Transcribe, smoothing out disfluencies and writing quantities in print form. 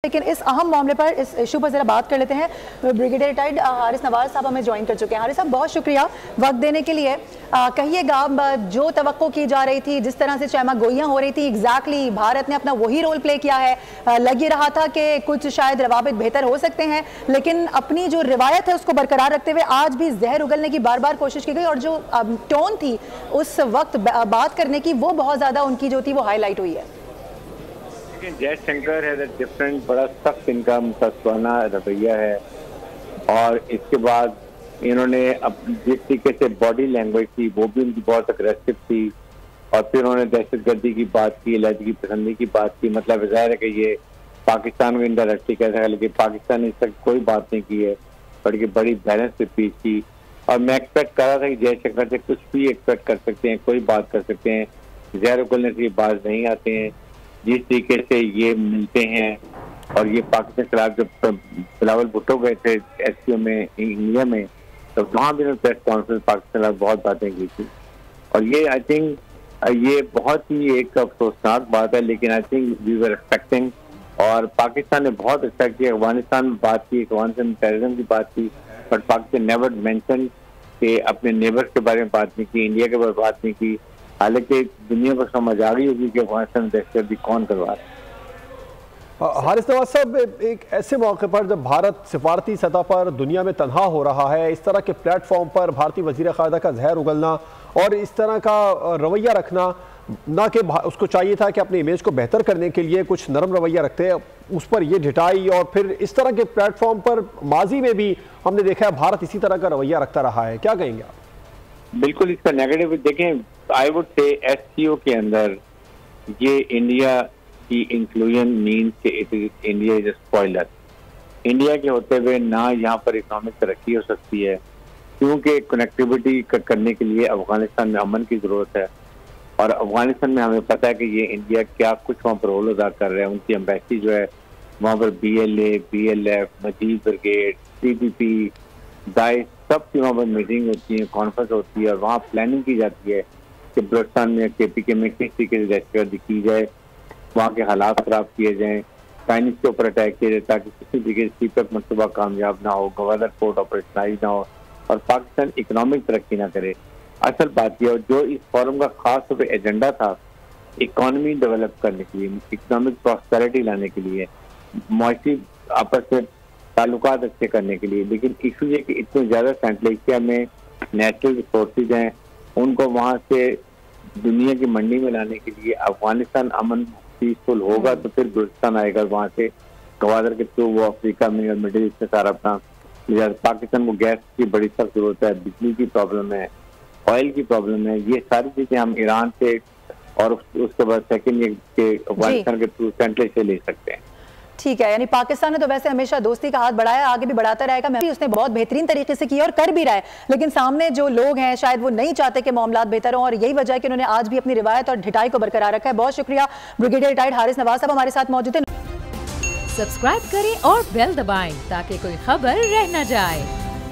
लेकिन इस अहम मामले पर, इस इशू पर जरा बात कर लेते हैं। ब्रिगेडियर रिटायर्ड हारिस नवाज साहब हमें ज्वाइन कर चुके हैं। हारिस साहब, बहुत शुक्रिया वक्त देने के लिए। कहिएगा, जो तवक्को की जा रही थी, जिस तरह से चैमा गोइयां हो रही थी, एग्जैक्टली भारत ने अपना वही रोल प्ले किया है। लग ये रहा था कि कुछ शायद रवाबित बेहतर हो सकते हैं, लेकिन अपनी जो रिवायत है उसको बरकरार रखते हुए आज भी जहर उगलने की बार बार कोशिश की गई, और जो टोन थी उस वक्त बात करने की, वो बहुत ज्यादा उनकी जो थी वो हाईलाइट हुई है। जयशंकर है डिफरेंट, बड़ा सख्त इनका मुस्तवाना रवैया है। और इसके बाद इन्होंने जिस तरीके से बॉडी लैंग्वेज थी वो भी उनकी बहुत अग्रेसिव थी। और फिर उन्होंने दहशतगर्दी की बात की, लहजगी पसंदी की बात की। मतलब जाहिर है कि ये पाकिस्तान को इंडायरेक्टली कह रहा है, लेकिन पाकिस्तान ने इस तक कोई बात नहीं की है, बल्कि बड़ी बैलेंस से स्पीच की। और मैं एक्सपेक्ट कर रहा था कि जयशंकर से कुछ भी एक्सपेक्ट कर सकते हैं, कोई बात कर सकते हैं, जहर उगलने से बात नहीं आते हैं। जिस तरीके से ये मिलते हैं, और ये पाकिस्तान के खिलाफ जब बिलावल भुट्टो गए थे एससीओ में इंडिया में, तो वहाँ भी उन्होंने प्रेस कॉन्फ्रेंस पाकिस्तान के खिलाफ बहुत बातें की थी। और ये आई थिंक ये बहुत ही एक अफसोसनाक बात है, लेकिन I think we were expecting. और पाकिस्तान ने बहुत एक्सपेक्ट किया। अफगानिस्तान में बात की, अफगानिस्तान में टेररिज्म की बात की, बट पाकिस्तान नेवर मेंशन कि अपने नेबर्स के बारे में बात नहीं की, इंडिया के बारे में बात नहीं की। हालांकि दुनिया को समझ आ गई होगी कि अफगानिस्तान में दहशतगर्दी कौन करवा रहा है। हारिस नवाज साहब, एक ऐसे मौके पर जब भारत सिफारती सतह पर दुनिया में तन्हा हो रहा है, इस तरह के प्लेटफॉर्म पर भारतीय वजीर ख़ारजा का जहर उगलना और इस तरह का रवैया रखना, ना कि उसको चाहिए था कि अपनी इमेज को बेहतर करने के लिए कुछ नरम रवैया रखते हैं, उस पर ये ढिठाई। और फिर इस तरह के प्लेटफॉर्म पर माजी में भी हमने देखा है भारत इसी तरह का रवैया रखता रहा है। क्या कहेंगे आप? बिल्कुल, इसका नेगेटिव देखें, आई वुड से एससीओ के अंदर ये इंडिया की इंक्लूजन मीन्स के इंडिया इज स्पॉइलर। इंडिया के होते हुए ना यहाँ पर इकोनॉमिक तरक्की हो सकती है, क्योंकि कनेक्टिविटी करने के लिए अफगानिस्तान में अमन की जरूरत है। और अफगानिस्तान में हमें पता है कि ये इंडिया क्या कुछ वहाँ पर रोल अदा कर रहा है। उनकी एम्बेसी जो है वहाँ पर BLA, BLF, मजीद ब्रिगेड, CPP, दाइश, सब की वहाँ पर मीटिंग होती है, कॉन्फ्रेंस होती है, और वहाँ प्लानिंग की जाती है कि बलूचिस्तान में, KPK में किस तरीके से दहशतगर्दी की जाए, वहाँ के हालात खराब किए जाएँ, चाइनीज के ऊपर अटैक किया जाए, ताकि किसी तरीके से CPEC मनसूबा कामयाब ना हो, गवादर पोर्ट ऑपरेशनाइज ना हो, और पाकिस्तान इकोनॉमिक तरक्की ना करे। असल बात यह, जो इस फोरम का खास तौर पर एजेंडा था, इकोनॉमी डेवलप करने के लिए, इकोनॉमिक प्रॉस्पेरिटी लाने के लिए, मुआशी आपस में ताल्लुकात अच्छे करने के लिए। लेकिन इशू ये कि इतने ज़्यादा सेंट्रल एशिया में नेचुरल रिसोर्सेज हैं, उनको वहाँ से दुनिया की मंडी में लाने के लिए अफगानिस्तान अमन पीसफुल होगा तो फिर बलूचिस्तान आएगा, वहाँ से गवादर के थ्रू वो अफ्रीका में और मिडिल ईस्ट में सारा अपना। पाकिस्तान को गैस की बड़ी सख्त जरूरत है, बिजली की प्रॉब्लम है, ऑयल की प्रॉब्लम है। ये सारी चीज़ें हम ईरान से और उसके बाद सेकेंड के अफगानिस्तान के थ्रू सेंट्रल एशिया ले सकते हैं। ठीक है, यानी पाकिस्तान ने तो वैसे हमेशा दोस्ती का हाथ बढ़ाया, आगे भी बढ़ाता रहेगा। मैं भी उसने बहुत बेहतरीन तरीके से किया और कर भी रहा है, लेकिन सामने जो लोग हैं शायद वो नहीं चाहते कि मामलात बेहतर हों, और यही वजह है कि उन्होंने आज भी अपनी रिवायत और ढिठाई को बरकरार रखा है। बहुत शुक्रिया ब्रिगेडियर रिटायर्ड हारिस नवाज साहब हमारे साथ मौजूद हैं। सब्सक्राइब करें और बेल दबाएं ताकि कोई खबर रह न जाए।